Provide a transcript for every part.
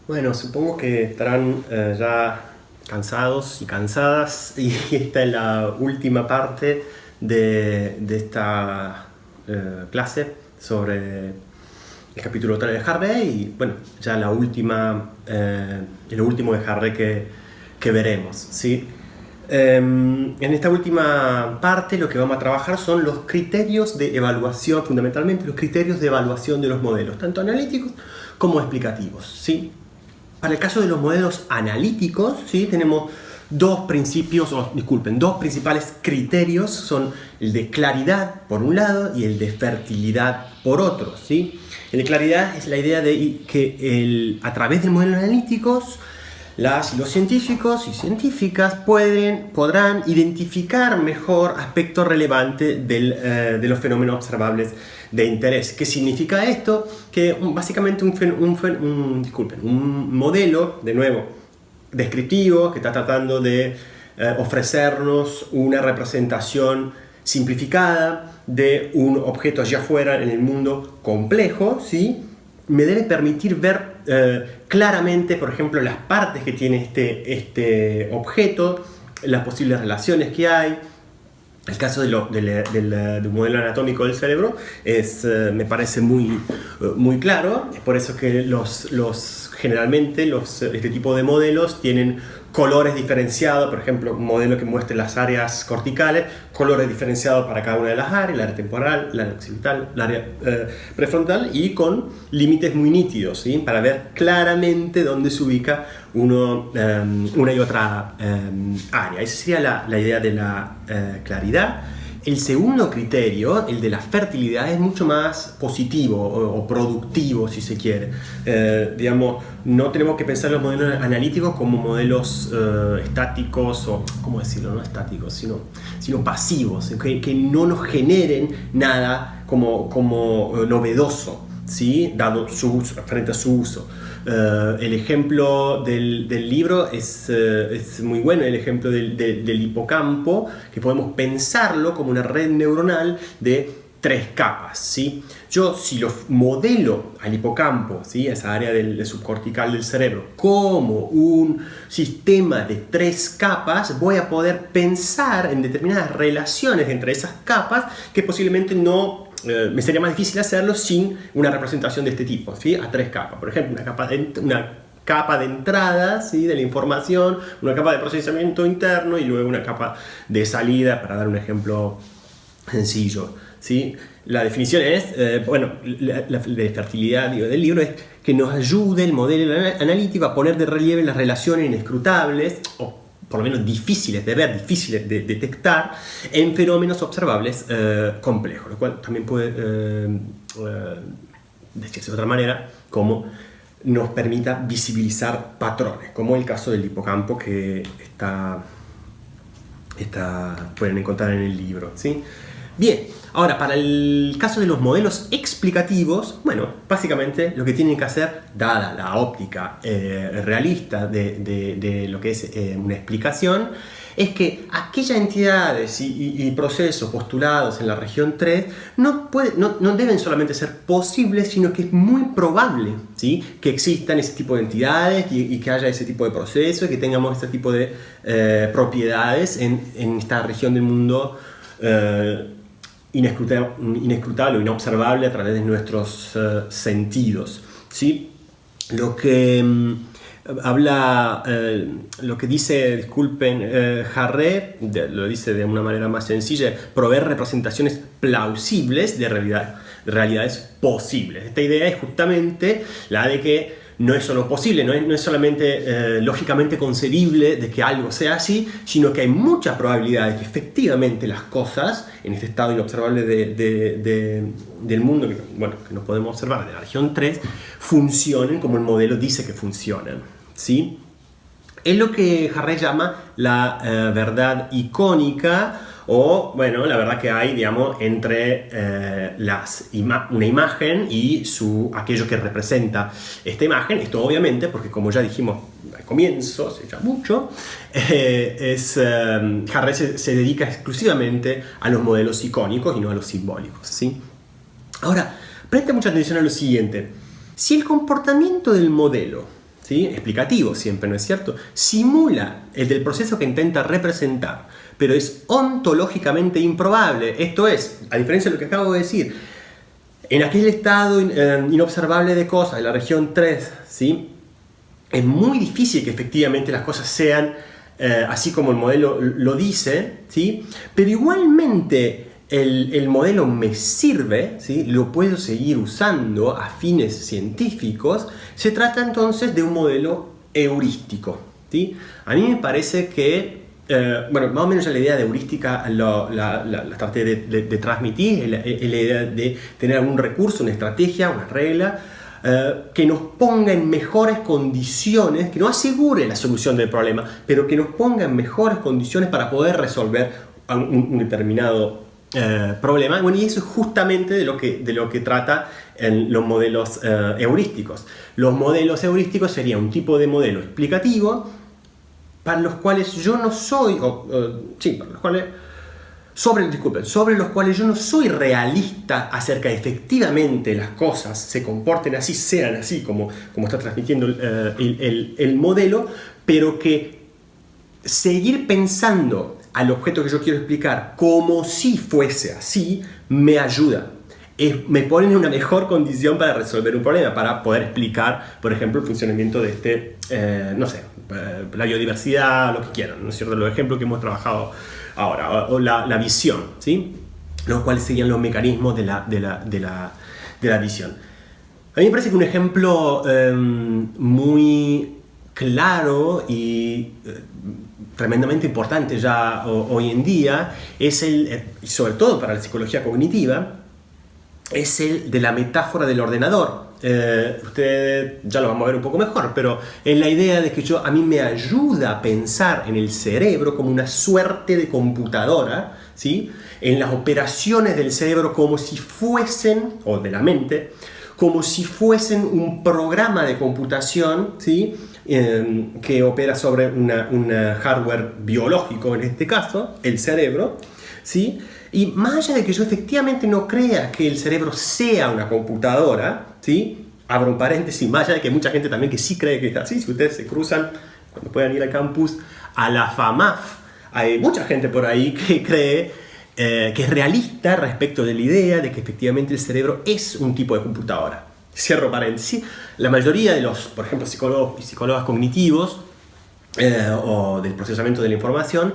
Bueno, supongo que estarán ya cansados y cansadas y esta es la última parte de esta clase sobre el capítulo 3 de Harvey y bueno, ya la última, lo último de Harvey que veremos, ¿sí? En esta última parte lo que vamos a trabajar son los criterios de evaluación, fundamentalmente los criterios de evaluación de los modelos, tanto analíticos como explicativos, ¿sí? Para el caso de los modelos analíticos, ¿sí? Tenemos dos principales criterios, son el de claridad por un lado y el de fertilidad por otro, ¿sí? El de claridad es la idea de que a través de modelos analíticos los científicos y científicas podrán identificar mejor aspectos relevantes de los fenómenos observables de interés. ¿Qué significa esto? Que básicamente un modelo, de nuevo, descriptivo, que está tratando de ofrecernos una representación simplificada de un objeto allá afuera en el mundo complejo, ¿sí? Me debe permitir ver claramente, por ejemplo, las partes que tiene este objeto, las posibles relaciones que hay. El caso del modelo anatómico del cerebro me parece muy claro. Es por eso que generalmente este tipo de modelos tienen colores diferenciados, por ejemplo, un modelo que muestre las áreas corticales, colores diferenciados para cada una de las áreas, el área temporal, el área occipital, el área prefrontal, y con límites muy nítidos, ¿sí? Para ver claramente dónde se ubica una y otra área. Esa sería la idea de la claridad. El segundo criterio, el de la fertilidad, es mucho más positivo o productivo, si se quiere. Digamos, no tenemos que pensar los modelos analíticos como modelos estáticos, o, ¿cómo decirlo? No estáticos, sino pasivos, que no nos generen nada como novedoso, ¿sí? Dado frente a su uso. El ejemplo del libro es muy bueno, el ejemplo del hipocampo, que podemos pensarlo como una red neuronal de 3 capas, ¿sí? Yo, si lo modelo al hipocampo, ¿sí? Esa área del subcortical del cerebro, como un sistema de 3 capas, voy a poder pensar en determinadas relaciones entre esas capas que posiblemente me sería más difícil hacerlo sin una representación de este tipo, ¿sí? A 3 capas. Por ejemplo, una capa de entrada, ¿sí? De la información, una capa de procesamiento interno y luego una capa de salida, para dar un ejemplo sencillo, ¿sí? La definición es, la de fertilidad del libro es que nos ayude el modelo analítico a poner de relieve las relaciones inescrutables, o por lo menos difíciles de ver, difíciles de detectar, en fenómenos observables complejos, lo cual también puede decirse de otra manera, como nos permita visibilizar patrones, como el caso del hipocampo que pueden encontrar en el libro, ¿sí? Bien, ahora para el caso de los modelos explicativos, bueno, básicamente lo que tienen que hacer, dada la óptica realista de lo que es una explicación, es que aquellas entidades y procesos postulados en la región 3 no deben solamente ser posibles, sino que es muy probable, ¿sí? Que existan ese tipo de entidades y que haya ese tipo de procesos, que tengamos este tipo de propiedades en esta región del mundo inescrutable o inobservable a través de nuestros sentidos, ¿sí? Lo que lo que dice, Harré, lo dice de una manera más sencilla, proveer representaciones plausibles de realidades posibles. Esta idea es justamente la de que no es solo posible, no es solamente lógicamente concebible de que algo sea así, sino que hay muchas probabilidades que efectivamente las cosas en este estado inobservable del mundo, que no podemos observar, de la región 3, funcionen como el modelo dice que funcionan, ¿sí? Es lo que Harré llama la verdad icónica, o bueno, la verdad que hay, digamos, entre una imagen y aquello que representa esta imagen. Esto obviamente, porque como ya dijimos al comienzo, hace ya mucho, Harré se dedica exclusivamente a los modelos icónicos y no a los simbólicos, ¿sí? Ahora, presta mucha atención a lo siguiente. Si el comportamiento del modelo, ¿sí? Explicativo siempre, ¿no es cierto? Simula el del proceso que intenta representar, pero es ontológicamente improbable. Esto es, a diferencia de lo que acabo de decir, en aquel estado inobservable de cosas, en la región 3, ¿sí? Es muy difícil que efectivamente las cosas sean así como el modelo lo dice, ¿sí? Pero igualmente el modelo me sirve, ¿sí? Lo puedo seguir usando a fines científicos. Se trata entonces de un modelo heurístico, ¿sí? A mí me parece que, bueno, más o menos ya la idea de heurística la traté de transmitir, es la idea de tener algún recurso, una estrategia, una regla, que nos ponga en mejores condiciones, que no asegure la solución del problema, pero que nos ponga en mejores condiciones para poder resolver un determinado problema. Bueno, y eso es justamente de lo que trata en los modelos heurísticos. Los modelos heurísticos serían un tipo de modelo explicativo para los cuales yo no soy, para los cuales, sobre los cuales yo no soy realista acerca de efectivamente las cosas se comporten así, sean así como está transmitiendo el modelo, pero que seguir pensando al objeto que yo quiero explicar como si fuese así me ayuda. Me pone en una mejor condición para resolver un problema, para poder explicar, por ejemplo, el funcionamiento de la biodiversidad, lo que quieran, ¿no es cierto? Los ejemplos que hemos trabajado ahora, o la visión, ¿sí? Los cuales serían los mecanismos de la visión. A mí me parece que un ejemplo muy claro y tremendamente importante ya hoy en día es y sobre todo para la psicología cognitiva, es el de la metáfora del ordenador. Usted ya lo vamos a ver un poco mejor, pero es la idea de que a mí me ayuda a pensar en el cerebro como una suerte de computadora, ¿sí? En las operaciones del cerebro como si fuesen, o de la mente, como si fuesen un programa de computación, ¿sí? Que opera sobre un hardware biológico, en este caso, el cerebro, ¿sí? Y más allá de que yo efectivamente no crea que el cerebro sea una computadora, ¿sí? Abro un paréntesis, más allá de que hay mucha gente también que sí cree que es así. Si ustedes se cruzan, cuando puedan ir al campus, a la FAMAF, hay mucha gente por ahí que cree que es realista respecto de la idea de que efectivamente el cerebro es un tipo de computadora. Cierro paréntesis. La mayoría de los, por ejemplo, psicólogos y psicólogas cognitivos o del procesamiento de la información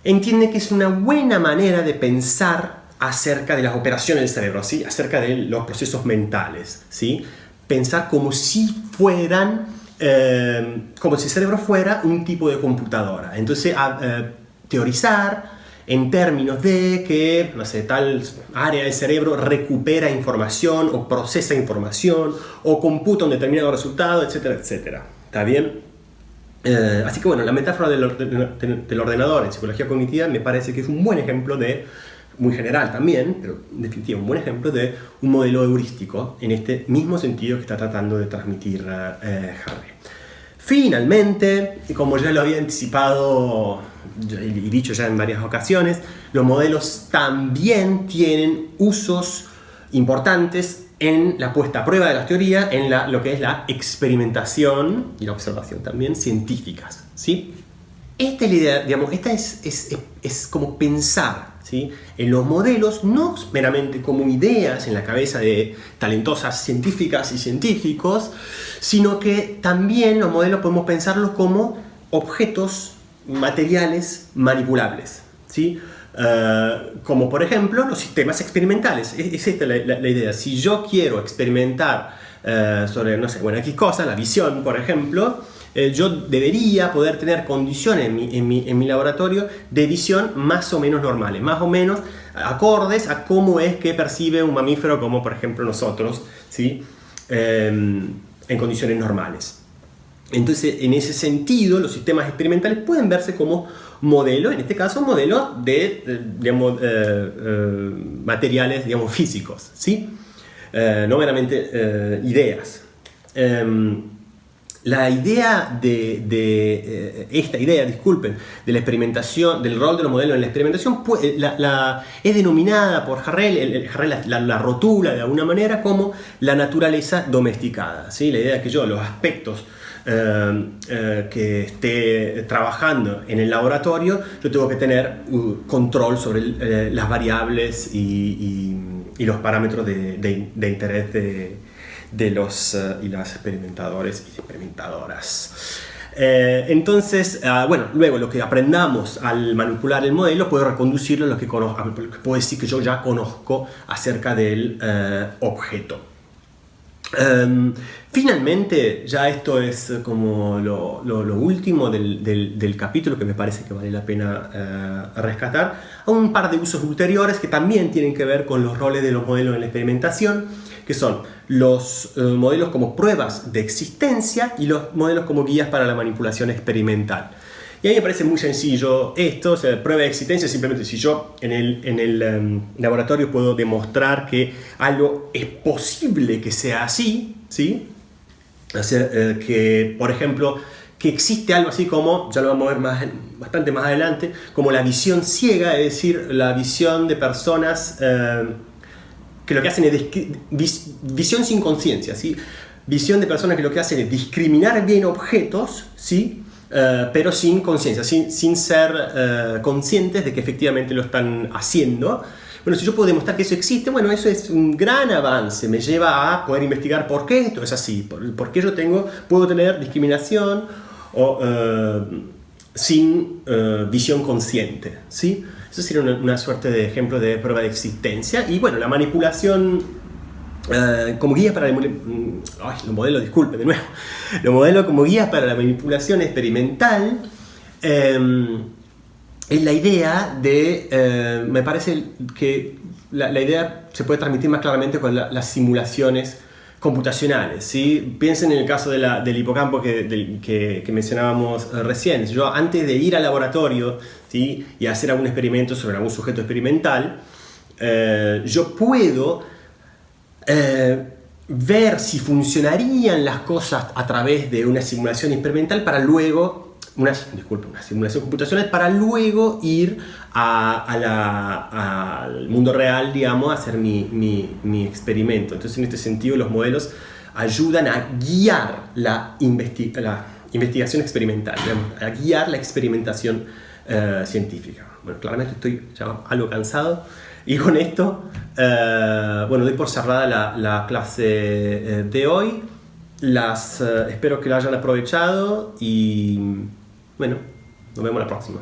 entiende que es una buena manera de pensar acerca de las operaciones del cerebro, ¿sí? Acerca de los procesos mentales, ¿sí? Pensar como si fueran, como si el cerebro fuera un tipo de computadora. Entonces, teorizar en términos de que, no sé, tal área del cerebro recupera información o procesa información o computa un determinado resultado, etcétera, etcétera. ¿Está bien? Así que bueno, la metáfora del ordenador en psicología cognitiva me parece que es un buen ejemplo muy general también, pero en definitiva un buen ejemplo de un modelo heurístico en este mismo sentido que está tratando de transmitir Harvey. Finalmente, como ya lo había anticipado y dicho ya en varias ocasiones, los modelos también tienen usos importantes en la puesta a prueba de las teorías, en lo que es la experimentación y la observación también científicas, ¿sí? Esta es la idea, digamos, esta es como pensar, ¿sí? En los modelos no meramente como ideas en la cabeza de talentosas científicas y científicos, sino que también los modelos podemos pensarlos como objetos materiales manipulables, ¿sí? Como por ejemplo los sistemas experimentales. Es esta la idea. Si yo quiero experimentar sobre, no sé, bueno, X cosa, la visión, por ejemplo, yo debería poder tener condiciones en mi laboratorio de visión más o menos normales, más o menos acordes a cómo es que percibe un mamífero como por ejemplo nosotros, ¿sí? En condiciones normales. Entonces, en ese sentido, los sistemas experimentales pueden verse como modelo, en este caso, modelo de materiales, digamos, físicos, ¿sí? No meramente ideas. La idea esta idea, disculpen, de la experimentación, del rol de los modelos en la experimentación, es denominada por Harrell, la rotula de alguna manera como la naturaleza domesticada, ¿sí? La idea es que los aspectos que esté trabajando en el laboratorio, yo tengo que tener control sobre las variables y los parámetros de interés de los y las experimentadores y experimentadoras. Entonces, bueno, luego lo que aprendamos al manipular el modelo puedo reconducirlo a lo que conozco, puedo decir que yo ya conozco acerca del objeto. Finalmente, ya esto es como lo último del capítulo, que me parece que vale la pena rescatar, a un par de usos ulteriores que también tienen que ver con los roles de los modelos en la experimentación, que son los modelos como pruebas de existencia y los modelos como guías para la manipulación experimental. Y a mí me parece muy sencillo esto, o sea, prueba de existencia simplemente si yo en el laboratorio puedo demostrar que algo es posible que sea así, ¿sí? O sea, que, por ejemplo, que existe algo así como, ya lo vamos a ver bastante más adelante, como la visión ciega, es decir, la visión de personas que lo que hacen es visión sin conciencia, ¿sí? Visión de personas que lo que hacen es discriminar bien objetos, ¿sí? Pero sin conciencia, sin ser conscientes de que efectivamente lo están haciendo. Bueno, si yo puedo demostrar que eso existe, bueno, eso es un gran avance, me lleva a poder investigar por qué esto es así, por qué yo puedo tener discriminación sin visión consciente, ¿sí? Eso sería una suerte de ejemplo de prueba de existencia. Y bueno, la manipulación como guía para los modelos, disculpe de nuevo, los modelos como guías para la manipulación experimental es la idea de, me parece que la idea se puede transmitir más claramente con las simulaciones computacionales, ¿sí? Piensen en el caso del hipocampo que mencionábamos recién. Yo antes de ir al laboratorio, ¿sí? Y hacer algún experimento sobre algún sujeto experimental, yo puedo ver si funcionarían las cosas a través de una simulación experimental para luego, una simulación computacional para luego ir al mundo real, digamos, a hacer mi experimento. Entonces, en este sentido, los modelos ayudan a guiar la investigación experimental, digamos, a guiar la experimentación científica. Bueno, claramente estoy ya algo cansado. Y con esto, bueno, doy por cerrada la clase de hoy. Espero que la hayan aprovechado y, bueno, nos vemos la próxima.